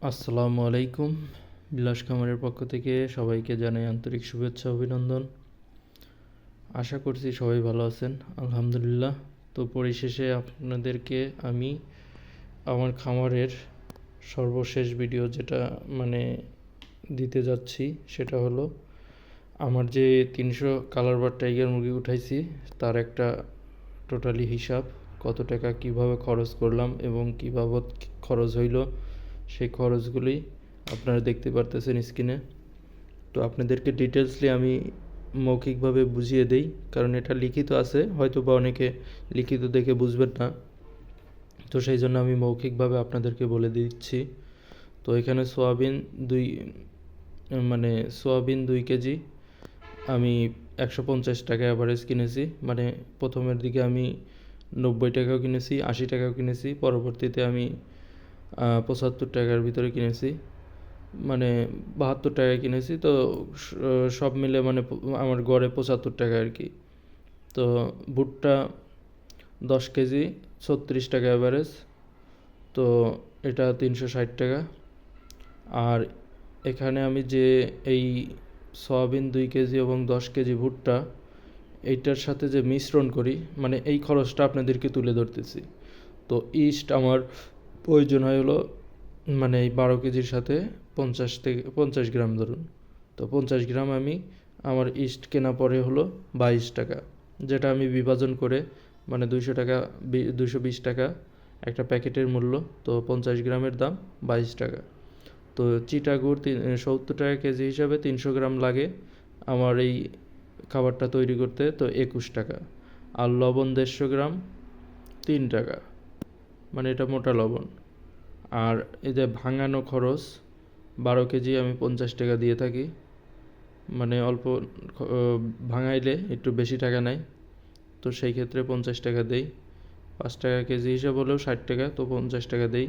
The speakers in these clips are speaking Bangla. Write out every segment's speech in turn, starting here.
আসসালামু আলাইকুম। বিলাস খামারের পক্ষ থেকে সবাইকে জানাই আন্তরিক শুভেচ্ছা অভিনন্দন। আশা করছি সবাই ভালো আছেন, আলহামদুলিল্লাহ। তো পরিশেষে আপনাদেরকে আমি আমার খামারের সর্বশেষ ভিডিও যেটা মানে দিতে যাচ্ছি সেটা হলো আমার যে 300 কালার বার টাইগার মুরগি উঠাইছি তার একটা টোটালি হিসাব, কত টাকা কিভাবে খরচ করলাম এবং কী বাবদ খরচ হইল সেই খরচগুলি আপনারা দেখতে পারতেছেন স্ক্রিনে। তো আপনাদেরকে ডিটেলসলি আমি মৌখিকভাবে বুঝিয়ে দেই, কারণ এটা লিখিত আছে, হয়তো বা অনেকে লিখিত দেখে বুঝবেন না, তো সেই জন্য আমি মৌখিকভাবে আপনাদেরকে বলে দিচ্ছি। তো এখানে সোয়াবিন 2 কেজি আমি 150 টাকা অ্যাভারেজ কিনেছি। মানে প্রথমের দিকে আমি 90 টাকাও কিনেছি, 80 টাকাও কিনেছি, পরবর্তীতে আমি 75 টাকার ভিতরে কিনেছি, মানে 72 টাকায় কিনেছি। তো সব মিলে মানে আমার গড়ে 75 টাকা আর কি। তো ভুট্টা 10 কেজি 36 টাকা অ্যাভারেজ, তো এটা 360 টাকা। আর এখানে আমি যে এই সয়াবিন 2 কেজি এবং 10 কেজি ভুট্টা এইটার সাথে যে মিশ্রণ করি, মানে এই খরচটা আপনাদেরকে তুলে ধরতেছি। তো ইস্ট আমার প্রয়োজন হয় হলো মানে এই 12 কেজির সাথে 50 গ্রাম ধরুন। তো 50 গ্রাম আমি আমার ইস্ট কেনা পড়ে হলো 22 টাকা, যেটা আমি বিভাজন করে মানে 220 টাকা একটা প্যাকেটের মূল্য। তো 50 গ্রামের দাম 22 টাকা। তো চিটাগুড় 70 টাকা কেজি হিসাবে 300 গ্রাম লাগে আমার এই খাবারটা তৈরি করতে, তো 21 টাকা। আর লবণ 150 গ্রাম 3 টাকা, মানে এটা মোটা লবণ। আর এই যে ভাঙানো খরচ 12 কেজি আমি 50 টাকা দিয়ে থাকি, মানে অল্প ভাঙাইলে একটু বেশি টাকা নেয়, তো সেই ক্ষেত্রে 50 টাকা দেই। 5 টাকা কেজি হিসাব হলেও 60 টাকা, তো 50 টাকা দেই।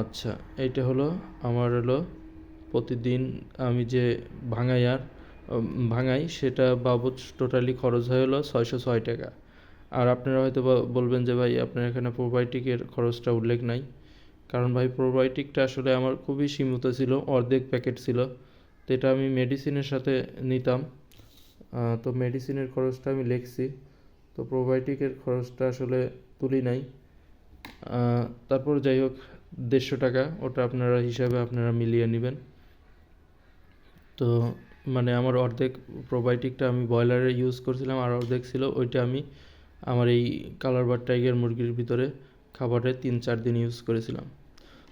আচ্ছা, এইটা হলো আমার প্রতিদিন আমি যে ভাঙাই সেটা বাবদ টোটালি খরচ হয় হলো 606 টাকা। আর আপনারা হয়তো বলবেন যে ভাই আপনার এখানে প্রোবায়োটিকের খরচটা উল্লেখ নাই, কারণ ভাই প্রোবায়োটিকটা আসলে আমার খুবই সীমিত ছিল, অর্ধেক প্যাকেট ছিল, তো এটা আমি মেডিসিনের সাথে নিতাম। তো মেডিসিনের খরচটা আমি লিখছি, তো প্রোবায়োটিকের খরচটা আসলে তুলি নাই। তারপর যাই হোক, 150 টাকা ওটা আপনারা মিলিয়ে নেবেন। তো মানে আমার অর্ধেক প্রোবায়োটিকটা আমি ব্রয়লারে ইউজ করছিলাম, আর অর্ধেক ছিল ওইটা আমি আমার এই কালার বার টাইগার মুরগির ভিতরে খাবারে 3-4 দিন ইউজ করেছিলাম।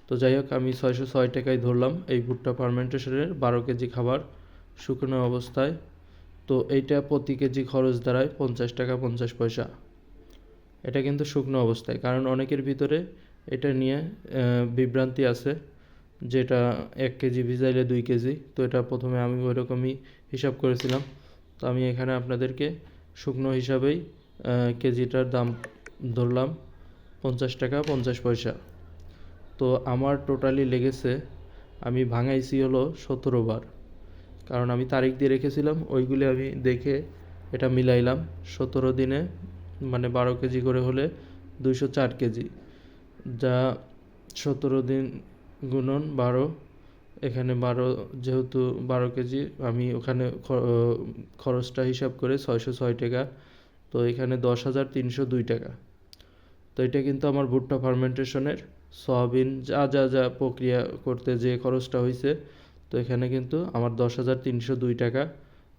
তো যাই হোক, আমি 606 টাকায় ধরলাম এই ভুট্টা ফার্মেন্টেশনের 12 কেজি খাবার শুকনো অবস্থায়। তো এইটা প্রতি কেজি খরচ দাঁড়ায় 50 টাকা 50 পয়সা। এটা কিন্তু শুকনো অবস্থায়, কারণ অনেকের ভিতরে এটা নিয়ে বিভ্রান্তি আছে, যেটা 1 কেজি ভিজাইলে 2 কেজি। তো এটা প্রথমে আমি ওইরকমই হিসাব করেছিলাম। তো আমি এখানে আপনাদেরকে শুকনো হিসাবেই কেজিটার দাম ধরলাম 50 টাকা 50 পয়সা। তো আমার টোটালি লেগেছে, আমি ভাঙাইছি হলো 17 বার, কারণ আমি তারিখ দিয়ে রেখেছিলাম, ওইগুলি আমি দেখে এটা মিলাইলাম। 17 দিনে মানে 12 কেজি করে হলে 204 কেজি, যা 17 দিন গুণন 12, এখানে 12 যেহেতু 12 কেজি, আমি ওখানে খরচটা হিসাব করে 606 টাকা, তো এখানে 10,302 টাকা। তো এটা কিন্তু আমার ভুট্টা ফার্মেন্টেশনের সয়াবিন যা প্রক্রিয়া করতে যে খরচটা হয়েছে, তো এখানে কিন্তু আমার 10,302 টাকা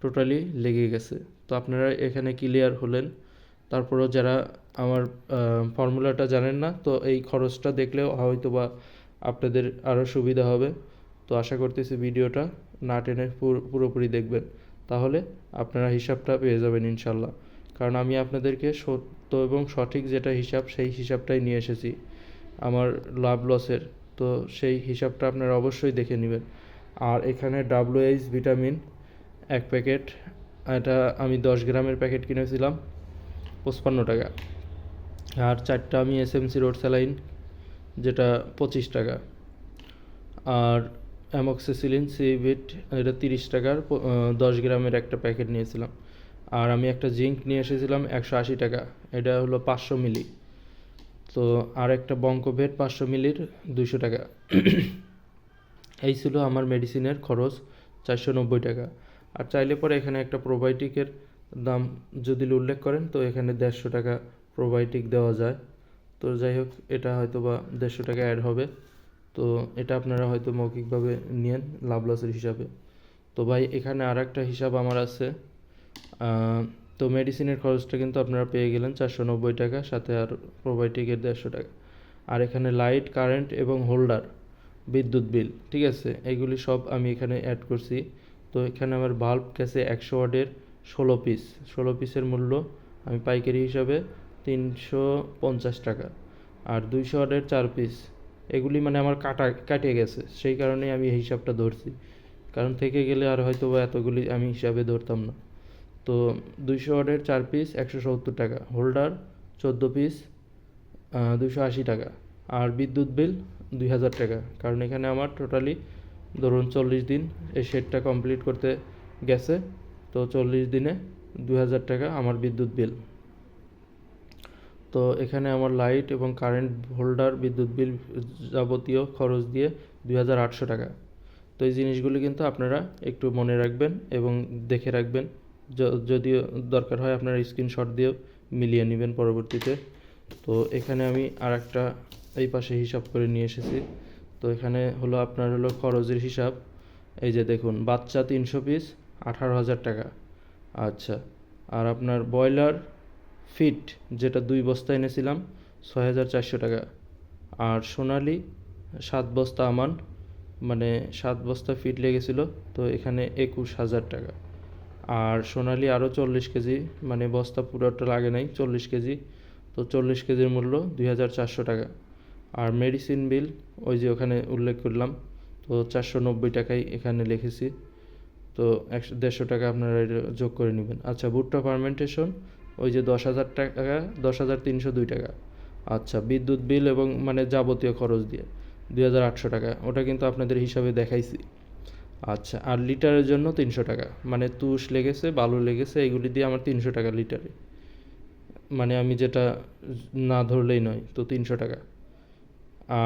টোটালি লেগে গেছে। তো আপনারা এখানে ক্লিয়ার হলেন। তারপরও যারা আমার ফর্মুলাটা জানেন না, তো এই খরচটা দেখলেও হয়তো বা আপনাদের আরও সুবিধা হবে। তো আশা করতেছি ভিডিওটা না টেনে পুরোপুরি দেখবেন, তাহলে আপনারা হিসাবটা পেয়ে যাবেন ইনশাল্লাহ। কারণ আমি আপনাদেরকে সত্য এবং সঠিক যেটা হিসাব, সেই হিসাবটাই নিয়ে এসেছি আমার লাভ লসের। তো সেই হিসাবটা আপনারা অবশ্যই দেখে নেবেন। আর এখানে WH ভিটামিন 1 প্যাকেট, এটা আমি 10 গ্রামের প্যাকেট কিনেছিলাম 55 টাকা। আর 4টা আমি SMC রোড স্যালাইন, যেটা 25 টাকা। আর অ্যামক্সিসিলিন সিভিট, এটা 30 টাকার 10 গ্রামের একটা প্যাকেট নিয়েছিলাম। আর আমি একটা জিঙ্ক নিয়ে এসেছিলাম 180 টাকা, এটা হলো 500 মিলি। তো আর একটা বঙ্কোভেট 500 মিলির 200 টাকা। এই ছিল আমার মেডিসিনের খরচ 490 টাকা। আর চাইলে পরে এখানে একটা প্রোবায়োটিকের দাম যদি উল্লেখ করেন তো এখানে 150 টাকা প্রোবায়োটিক দেওয়া যায়। তো যাই হোক, এটা হয়তো বা 150 টাকা অ্যাড হবে। তো এটা আপনারা হয়তো মৌখিকভাবে নিয়েন লাভ লসের হিসাবে। তো ভাই এখানে আর একটা হিসাব আমার আছে। তো মেডিসিনের খরচটা কিন্তু আপনারা পেয়ে গেলেন 490 টাকা, সাথে আর প্রোবায়োটিকের 150 টাকা। আর এখানে লাইট, কারেন্ট এবং হোল্ডার, বিদ্যুৎ বিল, ঠিক আছে, এগুলি সব আমি এখানে অ্যাড করছি। তো এখানে আমার বাল্ব গেছে 100 ওয়াটের 16 পিস। 16 পিসের মূল্য আমি পাইকারি হিসাবে 350 টাকা। আর 200 ওয়াটের 4 পিস, এগুলি মানে আমার কাটিয়ে গেছে, সেই কারণেই আমি এই হিসাবটা ধরছি। কারণ থেকে গেলে আর হয়তো বা এতগুলি আমি হিসাবে ধরতাম না। তো 200 ওয়াটের 4 পিস 170 টাকা, হোল্ডার 14 পিস 280 টাকা। আর বিদ্যুৎ বিল 2000 টাকা, কারণ এখানে আমার টোটালি ধরুন 40 দিন এই শেডটা কমপ্লিট করতে গেছে। তো 40 দিনে 2000 টাকা আমার বিদ্যুৎ বিল। তো এখানে আমার লাইট এবং কারেন্ট, হোল্ডার, বিদ্যুৎ বিল যাবতীয় খরচ দিয়ে 2800 টাকা। তো এই জিনিসগুলি কিন্তু আপনারা একটু মনে রাখবেন এবং দেখে রাখবেন। যদিও দরকার হয় আপনারা স্ক্রিনশট দিয়েও মিলিয়ে নেবেন পরবর্তীতে। তো এখানে আমি আর একটা এই পাশে হিসাব করে নিয়ে এসেছি। তো এখানে হলো আপনার হলো খরচের হিসাব। এই যে দেখুন, বাচ্চা 300 পিস 18,000 টাকা। আচ্ছা, আর আপনার ব্রয়লার ফিট যেটা 2 বস্তা এনেছিলাম 6,400 টাকা। আর সোনালি 7 বস্তা আমান, মানে 7 বস্তা ফিট লেগেছিলো, তো এখানে 21,000 টাকা। আর সোনালি আরও 40 কেজি, মানে বস্তা পুরোটা লাগে নাই, 40 কেজি, তো 40 কেজির মূল্য 2,400 টাকা। আর মেডিসিন বিল ওই যে ওখানে উল্লেখ করলাম, তো 490 টাকাই এখানে লিখেছি। তো 150 টাকা আপনারা যোগ করে নেবেন। আচ্ছা, ভুট্টা ফার্মেন্টেশন ওই যে 10,000 টাকা, 10,302 টাকা। আচ্ছা, বিদ্যুৎ বিল এবং মানে যাবতীয় খরচ দিয়ে 2,800 টাকা, ওটা কিন্তু আপনাদের হিসাবে দেখাইছি। আচ্ছা, আর লিটারের জন্য 300 টাকা, মানে তুষ লেগেছে, বালু লেগেছে, এগুলি দিয়ে আমার 300 টাকা লিটারে, মানে আমি যেটা না ধরলেই নয়, তো 300 টাকা।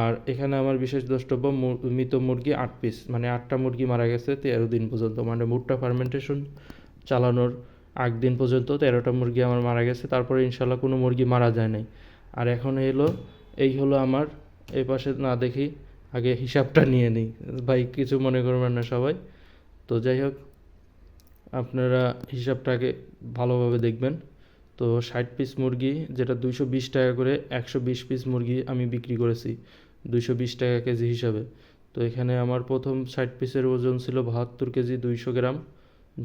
আর এখানে আমার বিশেষ দ্রষ্টব্য মৃত মুরগি 8 পিস, মানে 8টা মুরগি মারা গেছে 13 দিন পর্যন্ত, মানে ভুট্টা ফার্মেন্টেশন চালানোর 8 দিন পর্যন্ত 13টা মুরগি আমার মারা গেছে। তারপরে ইনশাল্লাহ কোনো মুরগি মারা যায় নাই। আর এখন এই হলো আমার, এই পাশে না দেখি, আগে হিসাবটা নিয়ে নিই ভাই, কিছু মনে করবেন না সবাই। তো যাই হোক, আপনারা হিসাবটাকে ভালোভাবে দেখবেন। তো 60 পিস মুরগি, যেটা 220 টাকা করে, 120 পিস মুরগি আমি বিক্রি করেছি 220 টাকা কেজি হিসাবে। তো এখানে আমার প্রথম 60 পিসের ওজন ছিল 72 কেজি 200 গ্রাম,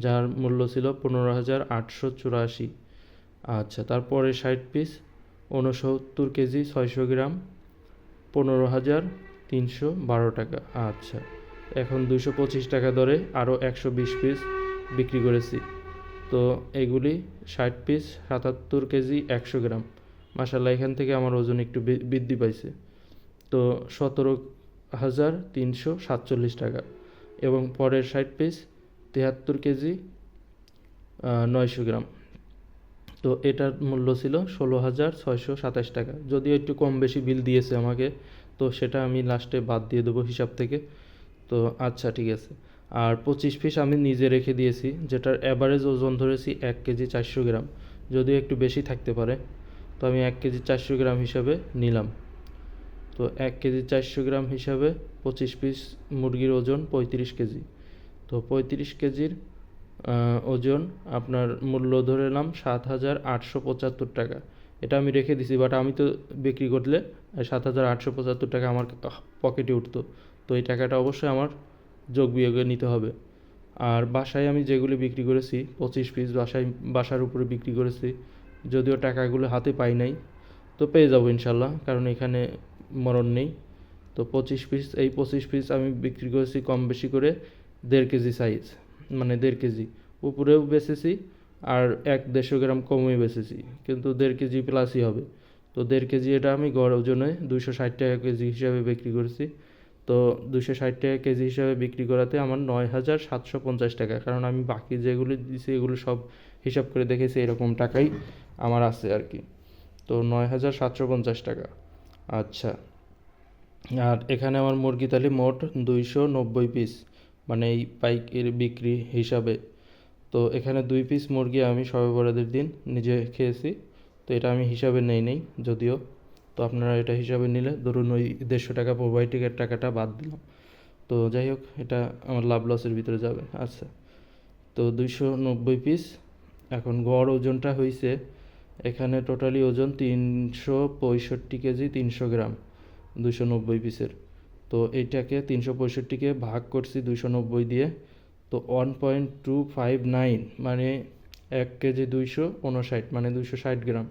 যার মূল্য ছিল 15,884। আচ্ছা, তারপরে 60 পিস 69 কেজি 600 গ্রাম, 15,312 টাকা। আচ্ছা, এখন 225 টাকা দরে আরও 120 পিস বিক্রি করেছি। তো এগুলি 60 পিস 77 কেজি 100 গ্রাম। মাসাল্লাহ, এখান থেকে আমার ওজন একটু বৃদ্ধি পাইছে। তো 17,347 টাকা। এবং পরের 60 পিস 73 কেজি 900 গ্রাম। তো এটার মূল্য ছিল 16,627 টাকা। যদিও একটু কম বেশি বিল দিয়েছে আমাকে, তো সেটা আমি লাস্টে বাদ দিয়ে দেবো হিসাব থেকে। তো আচ্ছা, ঠিক আছে। আর 25 পিস আমি নিজে রেখে দিয়েছি, যেটার অ্যাভারেজ ওজন ধরেছি 1 কেজি 400 গ্রাম, যদিও একটু বেশি থাকতে পারে। তো আমি 1 কেজি 400 গ্রাম হিসাবে নিলাম। তো 1 কেজি 400 গ্রাম হিসাবে 25 পিস মুরগির ওজন 35 কেজি। তো 35 কেজির ওজন আপনার মূল্য ধরে নিলাম 7,875 টাকা। এটা আমি রেখে দিছি, বাট আমি তো বিক্রি করলে 7,875 টাকা আমার পকেটে উঠতো। তো এই টাকাটা অবশ্যই আমার যোগ বিয়োগে নিতে হবে। আর বাসায় আমি যেগুলি বিক্রি করেছি 25 পিস বাসার উপরে বিক্রি করেছি, যদিও টাকাগুলো হাতে পাই নাই, তো পেয়ে যাবো ইনশাল্লাহ, কারণ এখানে মরণ নেই। তো 25 পিস, এই 25 পিস আমি বিক্রি করেছি কম বেশি করে 1.5 কেজি সাইজ, মানে 1.5 কেজি উপরেও বেচেছি, আর 150 গ্রাম কমই বেচেছি, কিন্তু 1.5 কেজি প্লাসই হবে। তো 1.5 কেজি এটা আমি গড় ওজনে 260 টাকা কেজি হিসাবে বিক্রি করেছি। তো 260 টাকা কেজি হিসাবে বিক্রি করাতে আমার 9,750 টাকা, কারণ আমি বাকি যেগুলি দিয়েছি এগুলো সব হিসাব করে দেখেছি এরকম টাকাই আমার আছে আর কি। তো 9,750 টাকা। আচ্ছা, আর এখানে আমার মুরগি তাহলে মোট 290 পিস, মানে এই পাইকের বিক্রি হিসাবে। তো এখানে 2 পিস মুরগি আমি শবে বরাতের দিন নিজে খেয়েছি, তো এটা আমি হিসাবে নেই যদিও। তো আপনারা এটা হিসাবে নিলে ধরুন ওই 150 টাকা প্রোবায়োটিকের টাকাটা বাদ দিলাম। তো যাই হোক, এটা আমার লাভ লসের ভিতরে যাবে। আচ্ছা, তো 290 পিস। এখন গড় ওজনটা হয়েছে এখানে টোটালি ওজন 365 কেজি 300 গ্রাম 290 পিসের। তো এইটাকে 365কে ভাগ করছি 290 দিয়ে, তো 1.259, মানে 1 কেজি 259, মানে 260 গ্রাম।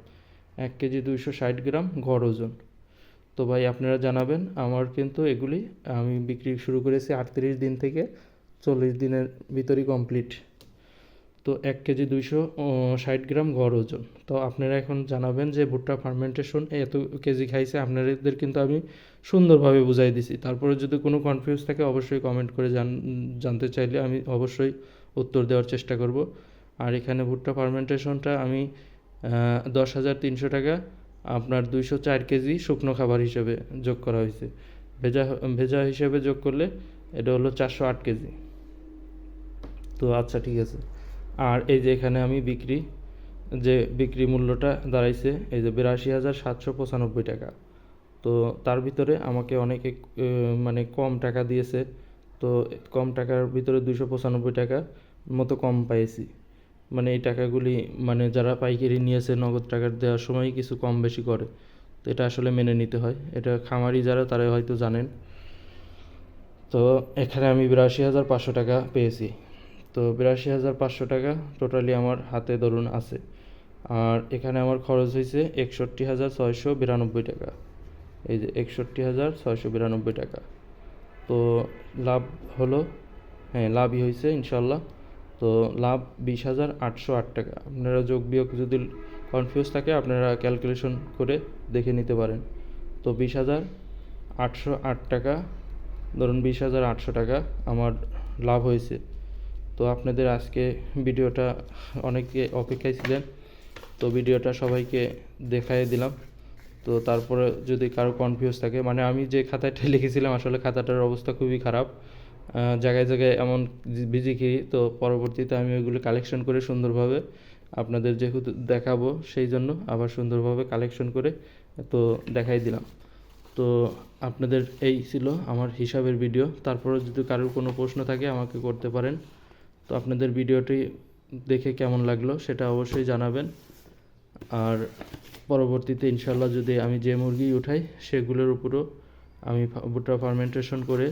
1 কেজি 260 গ্রাম গড় ওজন। তো ভাই আপনারা জানাবেন, আমার কিন্তু এগুলি আমি বিক্রি শুরু করেছি 38 দিন থেকে 40 দিনের ভিতরই কমপ্লিট। তো 1 কেজি 260 গ্রাম গড় ওজন। তো আপনারা এখন জানাবেন যে ভুট্টা ফার্মেন্টেশন এত কেজি খাইছে, আপনাদের কিন্তু আমি সুন্দরভাবে বুঝাই দিছি। তারপরে যদি কোনো কনফিউজ থাকে অবশ্যই কমেন্ট করে জানতে চাইলে আমি অবশ্যই উত্তর দেওয়ার চেষ্টা করব। আর এখানে ভুট্টা ফার্মেন্টেশনটা আমি 10,300 টাকা আপনার 204 কেজি শুকনো খাবার হিসেবে যোগ করা হয়েছে। ভেজা ভেজা হিসেবে যোগ করলে এটা হলো 408 কেজি। তো আচ্ছা, ঠিক আছে। আর এই যে এখানে আমি বিক্রি মূল্যটা দাঁড়াইছে এই যে 82,795 টাকা। তো তার ভিতরে আমাকে অনেকে মানে কম টাকা দিয়েছে। তো কম টাকার ভিতরে 295 টাকা মতো কম পাইছি। মানে এই টাকাগুলি মানে যারা পাইকারি নিয়েছে নগদ টাকা দেওয়ার সময় কিছু কম বেশি করে। তো এটা আসলে মেনে নিতে হয়, এটা খামারি যারা তারা হয়তো জানেন। তো এখানে আমি 82,500 টাকা পেয়েছি। তো 82,500 টাকা টোটালি আমার হাতে ধরুন আছে। আর এখানে আমার খরচ হয়েছে 61,692 টাকা। এই যে 61,692 টাকা। তো লাভ হলো, হ্যাঁ লাভই হয়েছে ইনশাল্লাহ। তো লাভ 20,808 টাকা। আপনারা যোগ বিয়োগ যদি কনফিউজ থাকে আপনারা ক্যালকুলেশন করে দেখে নিতে পারেন। তো 20,808 টাকা, ধরুন 20,800 টাকা আমার লাভ হয়েছে। তো আপনাদের আজকে ভিডিওটা অনেকে অপেক্ষায় ছিলেন, তো ভিডিওটা সবাইকে দেখাই দিলাম। তো তারপরে যদি কারো কনফিউজ থাকে, মানে আমি যে খাতাটা লিখেছিলাম আসলে খাতাটার অবস্থা খুবই খারাপ, জায়গায় জায়গায় এমন বিজিখিরি। তো পরবর্তীতে আমি ওইগুলো কালেকশন করে সুন্দরভাবে আপনাদের যেহেতু দেখাবো সেই জন্য আবার সুন্দরভাবে কালেকশন করে তো দেখাই দিলাম। তো আপনাদের এই ছিল আমার হিসাবের ভিডিও। তারপরে যদি কারোর কোনো প্রশ্ন থাকে আমাকে করতে পারেন। তো আপনাদের ভিডিওটি দেখে কেমন লাগলো সেটা অবশ্যই জানাবেন। আর পরবর্তীতে ইনশাল্লাহ যদি আমি যে মুরগি উঠাই সেগুলোর উপরও আমি ভুট্টা ফার্মেন্টেশন করে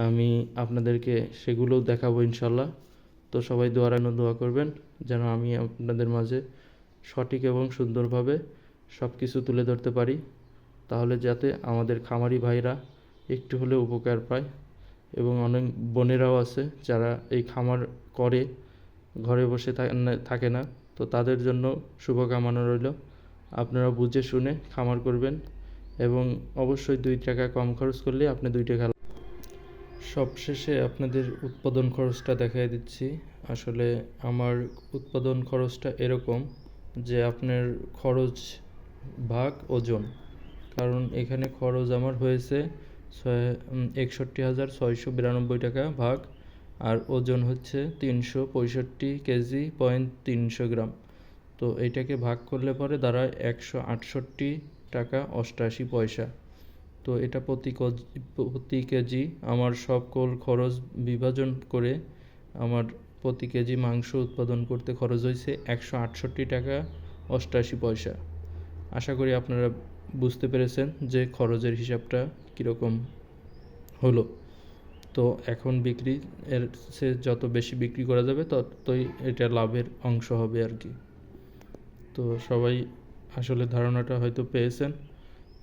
আমি আপনাদেরকে সেগুলোও দেখাবো ইনশাল্লাহ। তো সবাই দোয়া করবেন যেন আমি আপনাদের মাঝে সঠিক এবং সুন্দরভাবে সব কিছু তুলে ধরতে পারি, তাহলে যাতে আমাদের খামারি ভাইরা একটু হলেও উপকার পায়। এবং অনেক বোনেরাও আছে যারা এই খামার করে, ঘরে বসে থাকে না, তো তাদের জন্য শুভকামনা রইল। আপনারা বুঝে শুনে খামার করবেন এবং অবশ্যই 2 টাকা কম খরচ করলে আপনি 2 টাকা। সবশেষে আপনাদের উৎপাদন খরচটা দেখাই দিচ্ছি। আসলে আমার উৎপাদন খরচটা এরকম যে আপনার খরচ ভাগ ওজন, কারণ এখানে খরচ আমার হয়েছে 61,692 টাকা ভাগ, আর ওজন হচ্ছে 365 কেজি 300 গ্রাম। তো এইটাকে ভাগ করলে পরে দাঁড়ায় 168 টাকা 88 পয়সা। তো এটা প্রতি কেজি আমার সকল খরচ বিভাজন করে আমার প্রতি কেজি মাংস উৎপাদন করতে খরচ হয়েছে 168 টাকা 88 পয়সা। আশা করি আপনারা বুঝতে পেরেছেন যে খরচের হিসাবটা কীরকম হলো। তো এখন যত বেশি বিক্রি করা যাবে ততই এটা লাভের অংশ হবে আর কি। তো সবাই আসলে ধারণাটা হয়তো পেয়েছেন।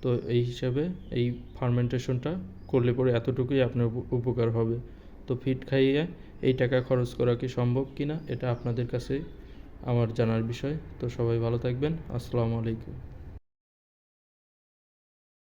তো এই হিসাবে এই ফার্মেন্টেশনটা করলে পরে এতটুকুই আপনার উপকার হবে। তো ফিড খাইয়ে এই টাকা খরচ করা কি সম্ভব কি না এটা আপনাদের কাছে আমার জানার বিষয়। তো সবাই ভালো থাকবেন। আসসালামু আলাইকুম।